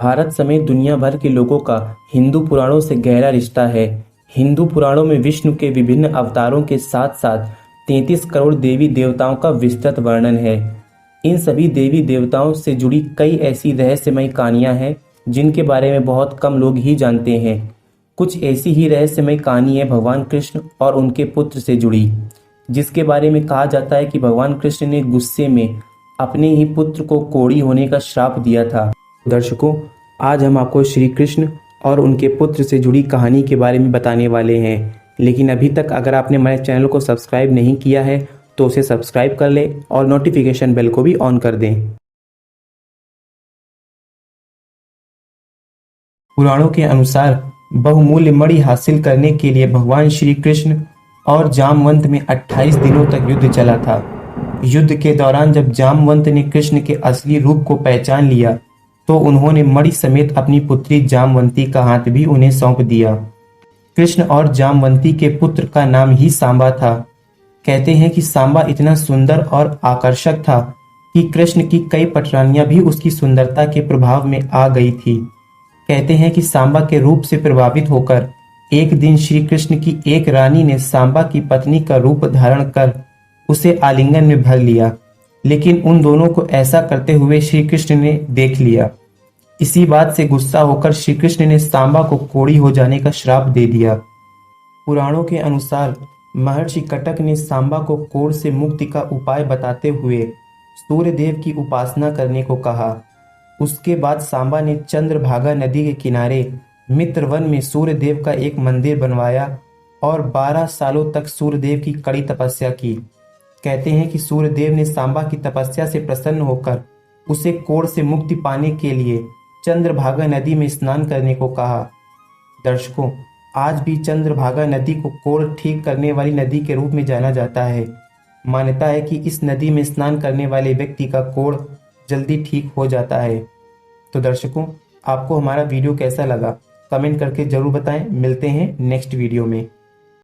भारत समेत दुनिया भर के लोगों का हिंदू पुराणों से गहरा रिश्ता है। हिंदू पुराणों में विष्णु के विभिन्न अवतारों के साथ साथ 33 करोड़ देवी देवताओं का विस्तृत वर्णन है। इन सभी देवी देवताओं से जुड़ी कई ऐसी रहस्यमयी कहानियां हैं जिनके बारे में बहुत कम लोग ही जानते हैं। कुछ ऐसी ही रहस्यमयी कहानी है भगवान कृष्ण और उनके पुत्र से जुड़ी, जिसके बारे में कहा जाता है कि भगवान कृष्ण ने गुस्से में अपने ही पुत्र को कोढ़ी होने का श्राप दिया था। दर्शकों, आज हम आपको श्री कृष्ण और उनके पुत्र से जुड़ी कहानी के बारे में बताने वाले हैं। लेकिन अभी तक अगर आपने हमारे चैनल को सब्सक्राइब नहीं किया है तो उसे सब्सक्राइब कर लें और नोटिफिकेशन बेल को भी ऑन कर दें। पुराणों के अनुसार बहुमूल्य मणि हासिल करने के लिए भगवान श्री कृष्ण और जामवंत में 28 दिनों तक युद्ध चला था। युद्ध के दौरान जब जामवंत ने कृष्ण के असली रूप को पहचान लिया तो उन्होंने मणि समेत अपनी पुत्री जामवंती का हाथ भी उन्हें सौंप दिया। कृष्ण और जामवंती के पुत्र का नाम ही सांबा था। कहते हैं कि सांबा इतना सुंदर और आकर्षक था कि कृष्ण की कई पटरानियां भी उसकी सुंदरता के प्रभाव में आ गई थी। कहते हैं कि सांबा के रूप से प्रभावित होकर एक दिन श्री कृष्ण की एक रानी ने सांबा की पत्नी का रूप धारण कर उसे आलिंगन में भर लिया, लेकिन उन दोनों को ऐसा करते हुए श्री कृष्ण ने देख लिया। इसी बात से गुस्सा होकर श्री कृष्ण ने सांबा को कोढ़ी हो जाने का श्राप दे दिया। पुराणों के अनुसार महर्षि कटक ने सांबा को कोढ़ से मुक्ति का उपाय बताते हुए सूर्य देव की उपासना करने को कहा। उसके बाद सांबा ने चंद्रभागा नदी के किनारे मित्रवन में सूर्य देव का एक मंदिर बनवाया और 12 सालों तक सूर्य देव की कड़ी तपस्या की। कहते हैं कि सूर्य देव ने सांबा की तपस्या से प्रसन्न होकर उसे कोढ़ से मुक्ति पाने के लिए चंद्रभागा नदी में स्नान करने को कहा। दर्शकों, आज भी चंद्रभागा नदी को कोढ़ ठीक करने वाली नदी के रूप में जाना जाता है। मान्यता है कि इस नदी में स्नान करने वाले व्यक्ति का कोढ़ जल्दी ठीक हो जाता है। तो दर्शकों, आपको हमारा वीडियो कैसा लगा कमेंट करके जरूर बताएं। मिलते हैं नेक्स्ट वीडियो में।